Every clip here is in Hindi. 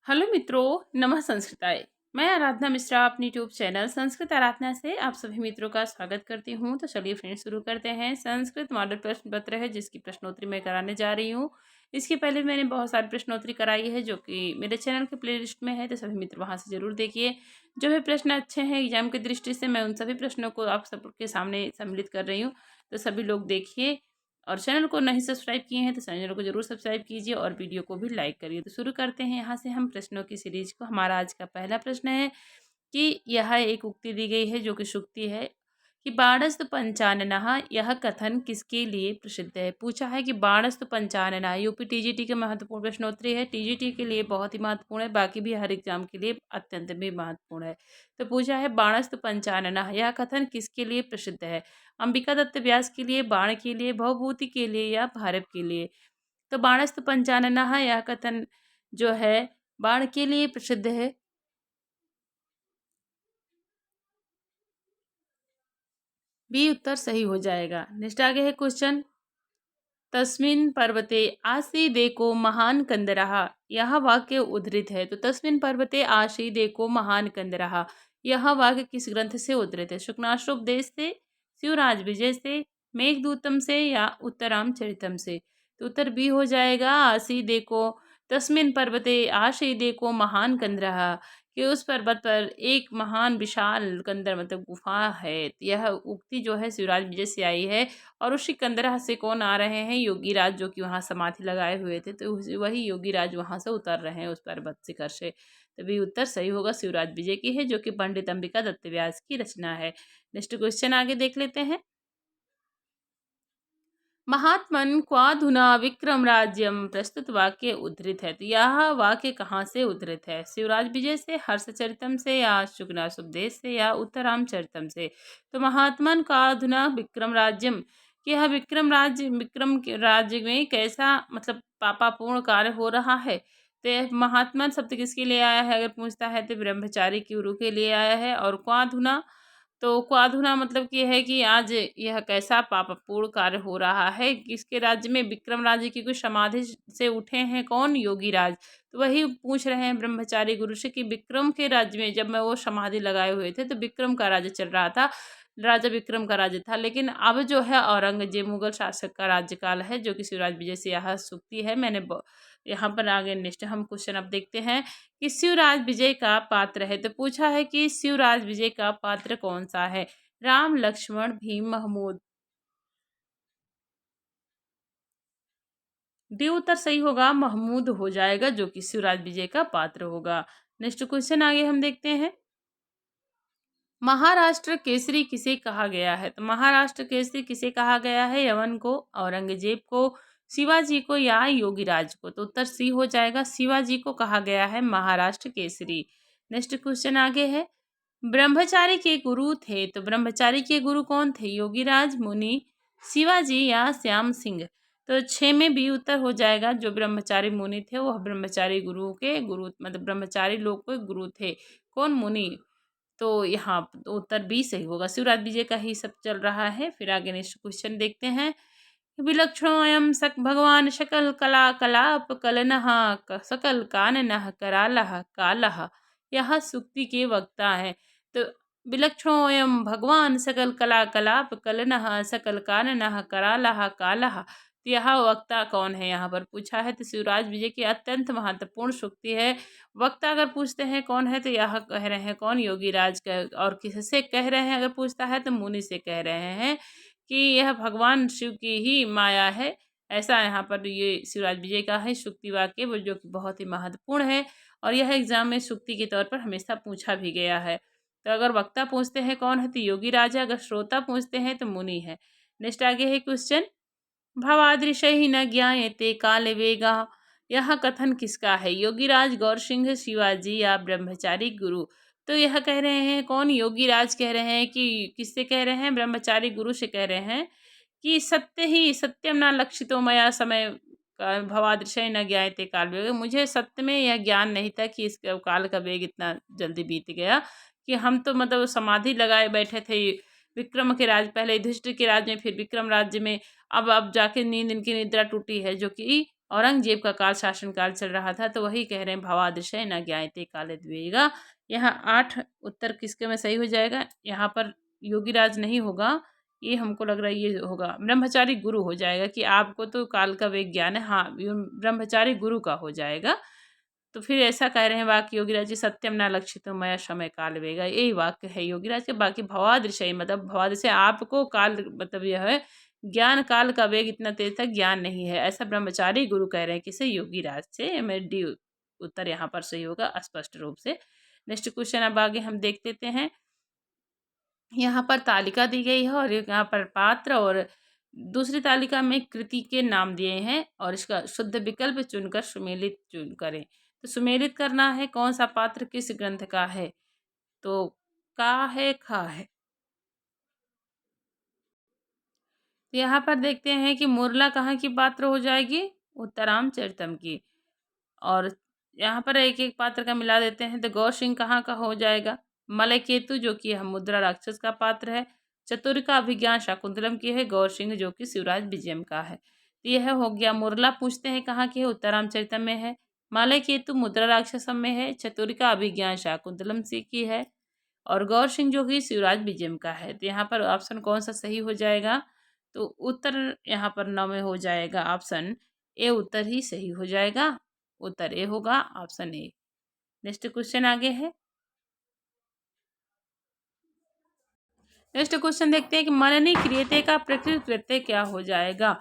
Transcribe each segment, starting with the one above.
हेलो मित्रों, नमः संस्कृताय। मैं आराधना मिश्रा अपनी यूट्यूब चैनल संस्कृत आराधना से आप सभी मित्रों का स्वागत करती हूँ। तो चलिए फ्रेंड्स शुरू करते हैं। संस्कृत मॉडल प्रश्न पत्र है जिसकी प्रश्नोत्तरी मैं कराने जा रही हूँ। इसके पहले मैंने बहुत सारी प्रश्नोत्तरी कराई है जो कि मेरे चैनल के प्लेलिस्ट में है, तो सभी मित्र वहाँ से जरूर देखिए। जो भी प्रश्न अच्छे हैं एग्जाम की दृष्टि से मैं उन सभी प्रश्नों को आप सबके सामने सम्मिलित कर रही हूँ, तो सभी लोग देखिए। और चैनल को नहीं सब्सक्राइब किए हैं तो चैनल को जरूर सब्सक्राइब कीजिए और वीडियो को भी लाइक करिए। तो शुरू करते हैं यहाँ से हम प्रश्नों की सीरीज को। हमारा आज का पहला प्रश्न है कि यह एक उक्ति दी गई है जो कि सूक्ति है कि बाणस्तु पंचाननः, यह कथन किसके लिए प्रसिद्ध है। पूछा है कि बाणस्तु पंचाननः यूपी टीजीटी के महत्वपूर्ण प्रश्नोत्तरी है। टीजीटी के लिए बहुत ही महत्वपूर्ण है, बाकी भी हर एग्जाम के लिए अत्यंत भी महत्वपूर्ण है। तो पूछा है बाणस्तु पंचाननः, यह कथन किसके लिए प्रसिद्ध है। अंबिका दत्त व्यास के लिए, बाण के लिए, भवभूति के लिए या भारत के लिए। तो बाणस्तु पंचाननः यह कथन जो है बाण के लिए प्रसिद्ध है। बी उत्तर सही हो जाएगा। नेक्स्ट आगे है क्वेश्चन, तस्मिन् पर्वते आसीदेको महान कंदरः, यह वाक्य उद्धृत है। तो तस्मिन् पर्वते आसीदेको महान कंदरः, यह वाक्य किस ग्रंथ से उद्धृत है। शुक्नाश्रोपदेश से, शिवराज विजय से, मेघदूतम से या उत्तरामचरितम से। तो उत्तर बी हो जाएगा। आसीदेको, तस्मिन् पर्वते आसीदेको महान कंदरः, कि उस पर्वत पर एक महान विशाल कंदर मतलब गुफा है। यह उक्ति जो है शिवराज विजय से आई है। और उस सिकंदरा से कौन आ रहे हैं, योगीराज, जो कि वहाँ समाधि लगाए हुए थे। तो वही योगीराज वहाँ से उतर रहे हैं उस पर्वत शिखर से। तभी उत्तर सही होगा, शिवराज विजय की है जो कि पंडित अंबिका दत्त व्यास की रचना है। नेक्स्ट क्वेश्चन आगे देख लेते हैं। महात्मन क्वाधुना विक्रम राज्यम, प्रस्तुत वाक्य उद्धृत है। तो यह वाक्य कहाँ से उद्धृत है। शिवराज विजय से, हर्षचरितम से या शुकनासुपदेश से या उत्तरामचरितम से। तो महात्मन क्वाधुना विक्रम राज्यम, कि यह विक्रम के राज्य में कैसा मतलब पापापूर्ण कार्य हो रहा है। तो यह महात्मन शब्द किसके लिए आया है अगर पूछता है तो ब्रह्मचारी की गुरु के लिए आया है। और क्वाधुना, तो क्वाधुना मतलब कि है कि आज यह कैसा पापपूर्ण कार्य हो रहा है। किसके राज्य में, विक्रम राज्य की। कुछ समाधि से उठे हैं कौन, योगी राज। तो वही पूछ रहे हैं ब्रह्मचारी गुरु से कि विक्रम के राज्य में जब मैं वो समाधि लगाए हुए थे तो विक्रम का राज्य चल रहा था, राजा विक्रम का राज्य था। लेकिन अब जो है औरंगजेब मुगल शासक का राज्यकाल है, जो कि शिवराज विजय से यह सूक्ति है। मैंने यहाँ पर आगे नेक्स्ट हम क्वेश्चन अब देखते हैं कि शिवराज विजय का पात्र है। तो पूछा है कि शिवराज विजय का पात्र कौन सा है। राम, लक्ष्मण, भीम, महमूद। डी उत्तर सही होगा, महमूद हो जाएगा, जो कि शिवराज विजय का पात्र होगा। नेक्स्ट क्वेश्चन आगे हम देखते हैं। महाराष्ट्र केसरी किसे कहा गया है। तो महाराष्ट्र केसरी किसे कहा गया है, यवन को, औरंगजेब को, शिवाजी को या योगीराज को। तो उत्तर सी हो जाएगा, शिवाजी को कहा गया है महाराष्ट्र केसरी। नेक्स्ट क्वेश्चन आगे है, ब्रह्मचारी के गुरु थे। तो ब्रह्मचारी के गुरु कौन थे, योगीराज, मुनि, शिवाजी या श्याम सिंह। तो छः में भी उत्तर हो जाएगा। जो ब्रह्मचारी मुनि थे वह ब्रह्मचारी गुरु के गुरु मतलब ब्रह्मचारी लोग के गुरु थे। कौन, मुनि। तो यहाँ तो उत्तर बी सही होगा, शिवराज विजय का ही सब चल रहा है। फिर आगे नेक्स्ट क्वेश्चन देखते हैं। विलक्षणोऽयं सक भगवान सकल कला कलाप कलनः, सकल काननः करालः कालः, यह सूक्ति के वक्ता है। तो विलक्षणोऽयं भगवान सकल कला कलाप कलनः सकल काननः करालः कालः। तो यह वक्ता कौन है यहाँ पर पूछा है। तो शिवराज विजय की अत्यंत महत्वपूर्ण सूक्ति है। वक्ता अगर पूछते हैं कौन है तो यह कह रहे हैं कौन, योगीराज का। और किससे कह रहे हैं अगर पूछता है तो मुनि से कह रहे हैं कि यह भगवान शिव की ही माया है। ऐसा यहाँ पर ये शिवराज विजय का है सूक्ति वाक्य, वो जो कि बहुत ही महत्वपूर्ण है। और यह एग्जाम में सूक्ति के तौर पर हमेशा पूछा भी गया है। तो अगर वक्ता पूछते हैं कौन है तो योगी राजा, अगर श्रोता पूछते हैं तो मुनि है। नेक्स्ट आगे है क्वेश्चन, भवादृशहि न ज्ञायते काले वेगा, यह कथन किसका है। योगीराज, गौर सिंह, शिवाजी या ब्रह्मचारी गुरु। तो यह कह रहे हैं कौन, योगीराज कह रहे हैं कि किससे कह रहे हैं, ब्रह्मचारी गुरु से कह रहे हैं कि सत्य ही सत्यम न लक्षितो मया समय भवादृशय न ज्ञायते काल वेग, मुझे सत्य में यह ज्ञान नहीं था कि इस काल का वेग इतना जल्दी बीत गया। कि हम तो मतलब समाधि लगाए बैठे थे विक्रम के राज, पहले युधिष्ठिर के राज में, फिर विक्रम राज्य में। अब जाके नींद, इनकी निद्रा टूटी है जो कि औरंगजेब का काल शासनकाल चल रहा था, तो वही कह रहे हैं भवादृशय न ज्ञायते काले द्विवेगा। यहाँ 8 उत्तर किसके में सही हो जाएगा? यहाँ पर योगीराज नहीं होगा, ये हमको लग रहा है ये होगा ब्रह्मचारी गुरु हो जाएगा, कि आपको तो काल का वेग ज्ञान है। हाँ, ब्रह्मचारी गुरु का हो जाएगा। तो फिर ऐसा कह रहे हैं वाक्य योगीराज जी, सत्यम न लक्षितो मया समय काल वेगा, यही वाक्य है योगीराज के। बाकी भवादृशय मतलब भवादृशय आपको काल मतलब यह है ज्ञान, काल का वेग इतना तेज था, ज्ञान नहीं है, ऐसा ब्रह्मचारी गुरु कह रहे हैं किसे? योगीराज से। मैं डी उत्तर यहाँ पर सही होगा स्पष्ट रूप से। नेक्स्ट क्वेश्चन अब आगे हम देख लेते हैं। यहाँ पर तालिका दी गई है और यहाँ पर पात्र और दूसरी तालिका में कृति के नाम दिए हैं और इसका शुद्ध विकल्प चुनकर सुमेलित चुन करें। तो सुमेलित करना है कौन सा पात्र किस ग्रंथ का है, तो का है खा है। तो यहाँ पर देखते हैं कि मुरला कहाँ की पात्र हो जाएगी? उत्तरामचरितम की। और यहाँ पर एक एक पात्र का मिला देते हैं, तो गौर सिंह कहाँ का हो जाएगा? मलयकेतु जो कि मुद्रा राक्षस का पात्र है। चतुरिका अभिज्ञान शाकुंतलम की है। गौर सिंह जो कि शिवराज विजयम का है। तो यह हो गया। मुरला पूछते हैं कहाँ की है? उत्तरामचरितम में है। मलयकेतु मुद्रा राक्षसम में है। चतुरिका अभिज्ञान शाकुंतलम सी की है। और गौर सिंह जो कि शिवराज विजयम का है। तो यहाँ पर ऑप्शन कौन सा सही हो जाएगा? तो उत्तर यहाँ पर 9 में हो जाएगा ऑप्शन ए, उत्तर ही सही हो जाएगा। उत्तर ए होगा, ऑप्शन ए। नेक्स्ट क्वेश्चन आगे है। नेक्स्ट क्वेश्चन देखते हैं कि मलनी क्रियते का प्रकृत प्रत्यय क्या हो जाएगा।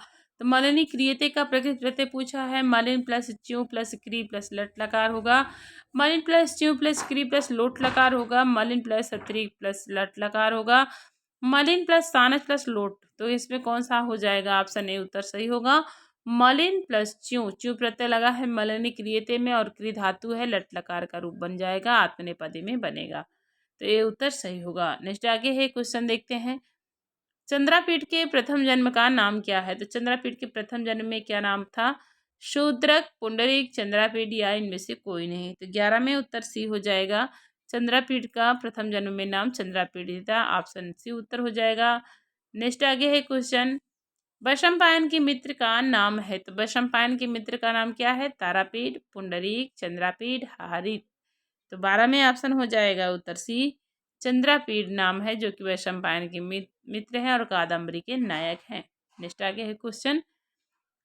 तो मलनी क्रियते का प्रकृत प्रत्यय पूछा है। मलिन प्लस च्यू प्लस क्री प्लस लट लकार होगा। मलिन प्लस च्यू प्लस क्री प्लस लोट लकार होगा। मलिन प्लस त्रि प्लस लट लकार होगा। मलिन प्लस सानस प्लस लोट, तो इसमें कौन सा हो जाएगा? ऑप्शन ए उत्तर सही होगा। मलिन प्लस च्यू, च्यू प्रत्यय लगा है मलिनी क्रियते में और क्री धातु है, लट लकार का रूप बन जाएगा, आत्मनेपदी में बनेगा। तो ये उत्तर सही होगा। नेक्स्ट आगे है क्वेश्चन देखते हैं। चंद्रापीठ के प्रथम जन्म का नाम क्या है? तो चंद्रापीठ के प्रथम जन्म में क्या नाम था? शूद्रक, पुंडरीक, चंद्रापीठ या इनमें से कोई नहीं। तो 11 में उत्तर सी हो जाएगा। चंद्रापीठ का प्रथम जन्म में नाम चंद्रापीठ ही था, ऑप्शन सी उत्तर हो जाएगा। नेक्स्ट आगे है क्वेश्चन। वैशंपायन के मित्र का नाम है। तो वैशंपायन के मित्र का नाम क्या है? तारापीठ, पुंडरीक, चंद्रापीठ, हरित। तो 12 में ऑप्शन हो जाएगा उत्तर सी, चंद्रापीठ नाम है जो कि वैशंपायन के मित्र हैं और कादम्बरी के नायक हैं। नेक्स्ट आगे है क्वेश्चन।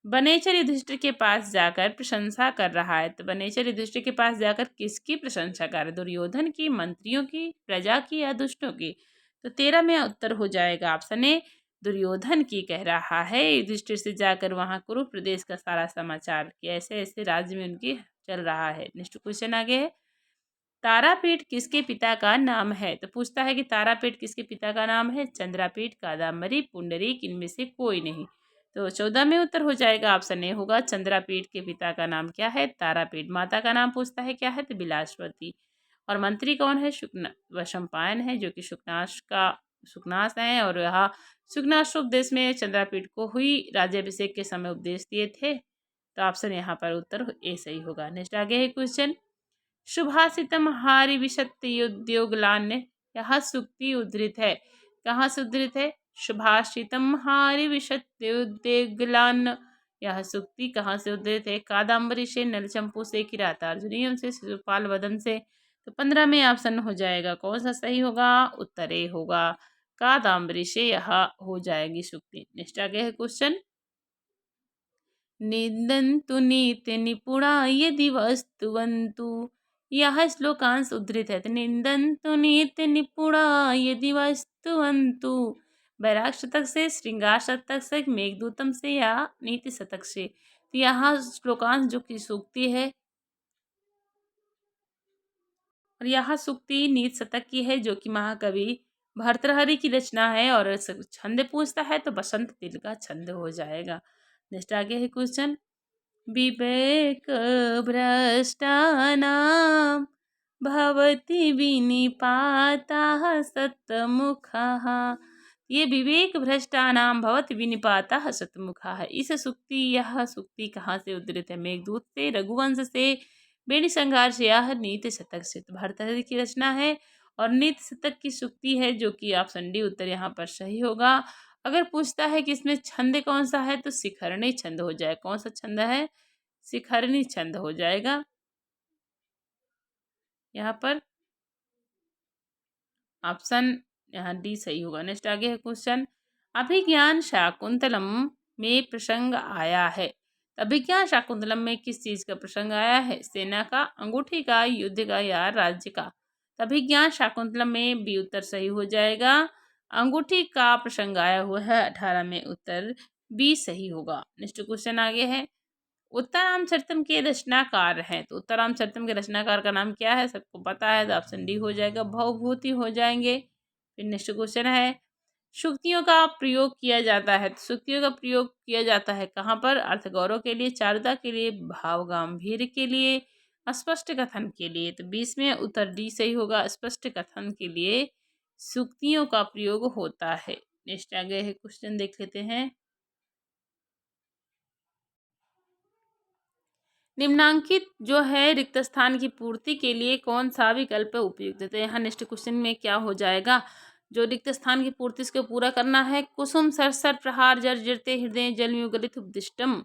बनेचर युधिष्ठिर के पास जाकर प्रशंसा कर रहा है। तो बनेचर युधिष्ठिर के पास जाकर किसकी प्रशंसा कर रहा है? दुर्योधन की, मंत्रियों की, प्रजा की या दुष्टों की? तो 13 में उत्तर हो जाएगा ऑप्शन ए, दुर्योधन की कह रहा है युधिष्ठिर से जाकर वहाँ कुरु प्रदेश का सारा समाचार कि ऐसे ऐसे राज्य में उनकी चल रहा है। नेक्स्ट क्वेश्चन आगे है। तारापीठ किसके पिता का नाम है? तो पूछता है कि तारापीठ किसके पिता का नाम है? चंद्रापीठ, कादम्बरी, पुंडरीक, इनमें से कोई नहीं। तो 14 में उत्तर हो जाएगा, ऑप्शन ए होगा। चंद्रापीठ के पिता का नाम क्या है? तारापीठ। माता का नाम पूछता है क्या है? तो बिलासवती। और मंत्री कौन है? वैशंपायन है जो कि सुकनास है और यहाँ सुकनास उपदेश में चंद्रापीठ को हुई राज्याभिषेक के समय उपदेश दिए थे। तो ऑप्शन यहाँ पर उत्तर ए सही होगा। नेक्स्ट आगे है क्वेश्चन। शुभाषितम हारि विशत्युद्योगलान्य, यह सूक्ति उद्धृत है। कहाँ से उद्धृत है? शुभाषितम हारि विशत्युद्योगलान्य, यह सूक्ति कहाँ से उद्धृत है? कादम्बरी से, नलचंपू से, किरातार्जुनीयम से, शिशुपाल वदन से। तो 15 में ऑप्शन हो जाएगा, कौन सा सही होगा? उत्तर ए होगा, कादम्बरी से यह हो जाएगी सूक्ति। नेक्स्ट आगे है क्वेश्चन। निंदन्तु नीति निपुणा यदि वस्तुवन्तु, यह श्लोकांश उद्धृत है। तो निंदन्तु नीति निपुणा यदि वस्तुवन्तु, वैराग शतक से, श्रृंगार शतक से, मेघदूतम से या नीति शतक से। तो यहाँ श्लोकांश जो कि सूक्ति है और यहाँ सूक्ति नीति शतक की है जो कि महाकवि भर्तृहरि की रचना है और छंद पूछता है तो बसंत तिल का छंद हो जाएगा। नेक्स्ट आगे है क्वेश्चन। विवेक भ्रष्टानां भवति विनिपाताः सतमुखाः, ये विवेक भ्रष्टानां भवति विनिपाताः सतमुखाः। इस सूक्ति यह सूक्ति कहाँ से उद्धृत है? मेघदूत से, रघुवंश से, बेणी संघार से या नीति शतक से। तो भर्तृहरि की रचना है और नीति शतक की सूक्ति है जो कि ऑप्शन डी उत्तर यहाँ पर सही होगा। अगर पूछता है कि इसमें छंद कौन सा है तो शिखरणी छंद हो जाए। कौन सा छंद है? शिखरणी छंद हो जाएगा यहाँ पर। ऑप्शन यहाँ डी सही होगा। नेक्स्ट आगे है क्वेश्चन, अभिज्ञान शाकुंतलम में प्रसंग आया है। अभिज्ञान शाकुंतलम में किस चीज का प्रसंग आया है? सेना का, अंगूठी का, युद्ध का या राज्य का? अभिज्ञान शाकुंतलम में बी उत्तर सही हो जाएगा। अंगूठी का प्रसंग आया हुआ है 18 में, उत्तर बी सही होगा। नेक्स्ट क्वेश्चन आगे है, उत्तरामचरितम के रचनाकार हैं, तो उत्तरामचरितम के रचनाकार का नाम क्या है? सबको पता है, तो ऑप्शन डी हो जाएगा, भवभूति हो जाएंगे। फिर नेक्स्ट क्वेश्चन है, शुक्तियों का प्रयोग किया जाता है, तो शुक्तियों का प्रयोग किया जाता है कहाँ पर? अर्थ गौरव के लिए, चारुता के लिए, भाव गांभीर्य के लिए, स्पष्ट कथन के लिए। तो 20 में उत्तर डी सही होगा, स्पष्ट कथन के लिए शुक्तियों का प्रयोग होता है। नेक्स्ट आगे है क्वेश्चन देख लेते हैं, निम्नांकित जो है रिक्त स्थान की पूर्ति के लिए कौन सा विकल्प उपयुक्त है? तो यहाँ नेक्स्ट क्वेश्चन में क्या हो जाएगा, जो रिक्त स्थान की पूर्ति इसको पूरा करना है, कुसुम सरसर प्रहार जर्जरते हृदय जलम्यु गलित उपदिष्टम,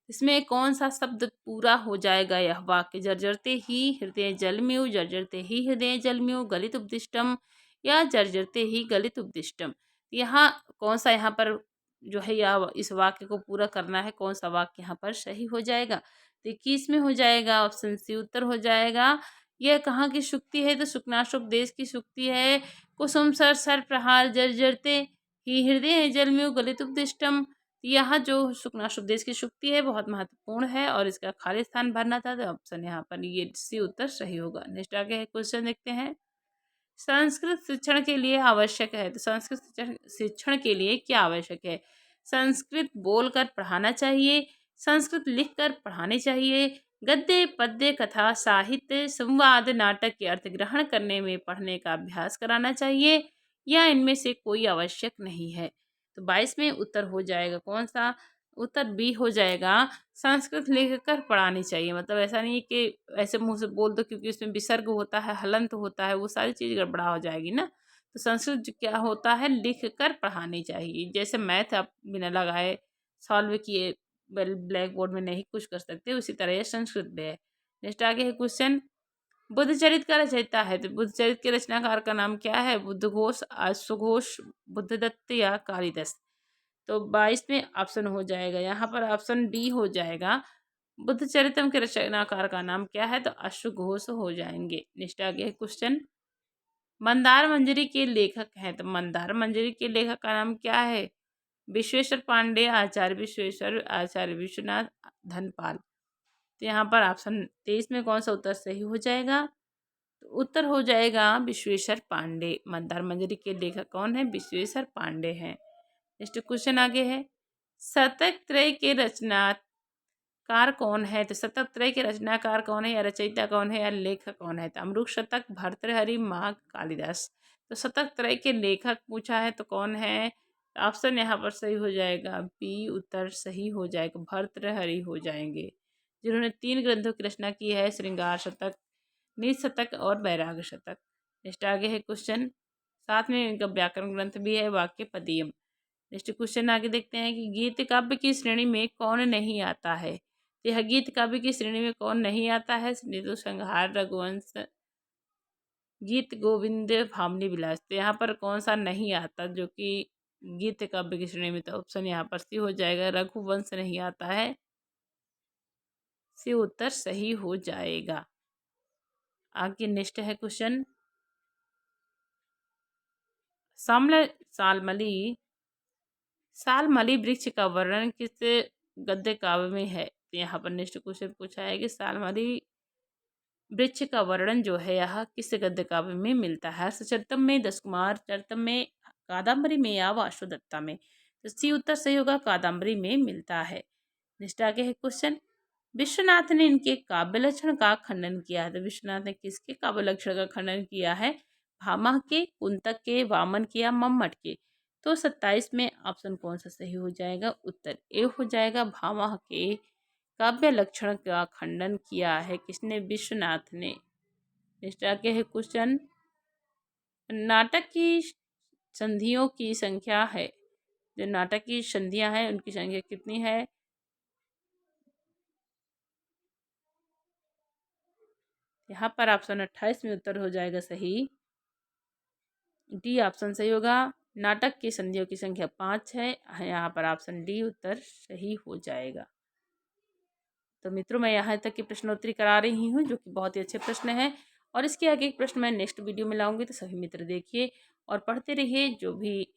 इसमें कौन सा शब्द पूरा हो जाएगा? यह वाक्य, जर्जरते ही हृदय जलम्यु, जर्जरते ही हृदय जलम्यु गलित उपदिष्टम या जर्जरते ही गलित उपदिष्टम। यहाँ कौन सा यहाँ पर जो है या इस वाक्य को पूरा करना है, कौन सा वाक्य यहाँ पर सही हो जाएगा? तो 21 में हो जाएगा, ऑप्शन सी उत्तर हो जाएगा। यह कहाँ की शुक्ति है? तो शुकनाशुक देश की शुक्ति है। कुसुम सर सर प्रहार जर्जरते ही हृदय जलम्यु गलित उपदिष्टम। यहाँ जो शुकनाशुक देश की शुक्ति है बहुत महत्वपूर्ण है और इसका खाली स्थान भरना था, तो ऑप्शन यहाँ पर ये सी उत्तर सही होगा। नेक्स्ट आगे है क्वेश्चन देखते हैं, संस्कृत शिक्षण के लिए आवश्यक है, तो संस्कृत शिक्षण के लिए क्या आवश्यक है? संस्कृत बोलकर पढ़ाना चाहिए, संस्कृत लिखकर पढ़ानी चाहिए, गद्य पद्य कथा साहित्य संवाद नाटक के अर्थ ग्रहण करने में पढ़ने का अभ्यास कराना चाहिए, या इनमें से कोई आवश्यक नहीं है? तो 22 में उत्तर हो जाएगा कौन सा? उत्तर बी हो जाएगा, संस्कृत लिखकर पढ़ानी चाहिए। मतलब ऐसा नहीं है कि ऐसे मुंह से बोल दो, क्योंकि उसमें विसर्ग होता है, हलंत होता है, वो सारी चीज़ गड़बड़ा हो जाएगी ना। तो संस्कृत जो क्या होता है, लिख कर पढ़ानी चाहिए। जैसे मैथ आप बिना लगाए सॉल्व किए ब्लैक बोर्ड में नहीं कुछ कर सकते, उसी तरह ये संस्कृत भी है। नेक्स्ट आगे है क्वेश्चन, बुद्धचरित का रचयिता है, तो बुद्धचरित के रचनाकार का नाम क्या है? बुद्धघोष, आशुघोष, बुद्धदत्त या कालिदास? तो 22 में ऑप्शन हो जाएगा यहाँ पर, ऑप्शन डी हो जाएगा। बुद्धचरितम के रचनाकार का नाम क्या है? तो अश्वघोष हो जाएंगे। नेक्स्ट आगे है क्वेश्चन, मंदार मंजरी के लेखक हैं, तो मंदार मंजरी के लेखक का नाम क्या है? विश्वेश्वर पांडे, आचार्य विश्वेश्वर, आचार्य विश्वनाथ, धनपाल। तो यहाँ पर ऑप्शन 23 में कौन सा उत्तर सही हो जाएगा? तो उत्तर हो जाएगा विश्वेश्वर पांडे। मंदार मंजरी के लेखक कौन है? विश्वेश्वर पांडे हैं। नेक्स्ट क्वेश्चन आगे है, शतक त्रय के रचनाकार कौन है? तो शतक त्रय के रचनाकार कौन है, या रचयिता कौन है, या लेखक कौन है? तो अमरुक शतक, भर्तृहरि, माघ, कालिदास। तो शतक त्रय के लेखक पूछा है तो कौन है? ऑप्शन यहाँ पर सही हो जाएगा बी उत्तर सही हो जाएगा, भर्तृहरि हो जाएंगे, जिन्होंने 3 ग्रंथों की रचना की है, श्रृंगार शतक, नीति शतक और वैराग्य शतक। नेक्स्ट आगे है क्वेश्चन, साथ में इनका व्याकरण ग्रंथ भी है, वाक्य पदीयम। नेक्स्ट क्वेश्चन आगे देखते हैं कि गीत काव्य की श्रेणी में कौन नहीं आता है? तो यह गीत काव्य की श्रेणी में कौन नहीं आता है? ऋतु संहार, रघुवंश, गीत गोविंद, भामिनी विलास। तो यहाँ पर कौन सा नहीं आता जो कि गीत काव्य की श्रेणी में? तो ऑप्शन यहाँ पर सी हो जाएगा, रघुवंश नहीं आता है, सी उत्तर सही हो जाएगा। आगे नेक्स्ट है क्वेश्चन, सालमली सालमली वृक्ष का वर्णन किस गद्य काव्य में है? तो यहाँ पर नेक्स्ट क्वेश्चन पूछा है कि सालमली वृक्ष का वर्णन जो है यह किस गद्य काव्य में मिलता है? सचरितम में, दशकुमार चरितम में, कादम्बरी में या वासुदत्ता में? तो सी उत्तर सही होगा, कादम्बरी में मिलता है। नेक्स्ट आगे है क्वेश्चन, विश्वनाथ ने इनके काव्य लक्षण का खंडन किया है, तो विश्वनाथ ने किसके काव्य लक्षण का खंडन किया है? भामह के, कुंतक के, वामन के या मम्मट के? तो 27 में ऑप्शन कौन सा सही हो जाएगा? उत्तर ए हो जाएगा, भामह के काव्य लक्षण का खंडन किया है किसने? विश्वनाथ ने। नेक्स्ट आगे है क्वेश्चन, नाटक की संधियों की संख्या है, जो नाटक की संधियां हैं उनकी संख्या कितनी है? यहाँ पर ऑप्शन 28 में उत्तर हो जाएगा सही, डी ऑप्शन सही होगा। नाटक की संधियों की संख्या 5 है, यहाँ पर ऑप्शन डी उत्तर सही हो जाएगा। तो मित्रों, मैं यहाँ तक की प्रश्नोत्तरी करा रही हूँ, जो कि बहुत ही अच्छे प्रश्न हैं, और इसके आगे एक प्रश्न मैं नेक्स्ट वीडियो में लाऊंगी। तो सभी मित्र देखिए और पढ़ते रहिए। जो भी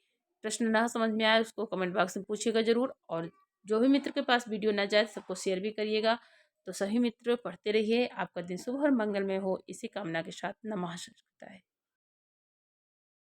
प्रश्न ना समझ में आए उसको कमेंट बॉक्स में पूछिएगा ज़रूर, और जो भी मित्र के पास वीडियो ना जाए सबको शेयर भी करिएगा। तो सभी मित्र पढ़ते रहिए। आपका दिन शुभ और मंगलमय हो, इसी कामना के साथ नमः।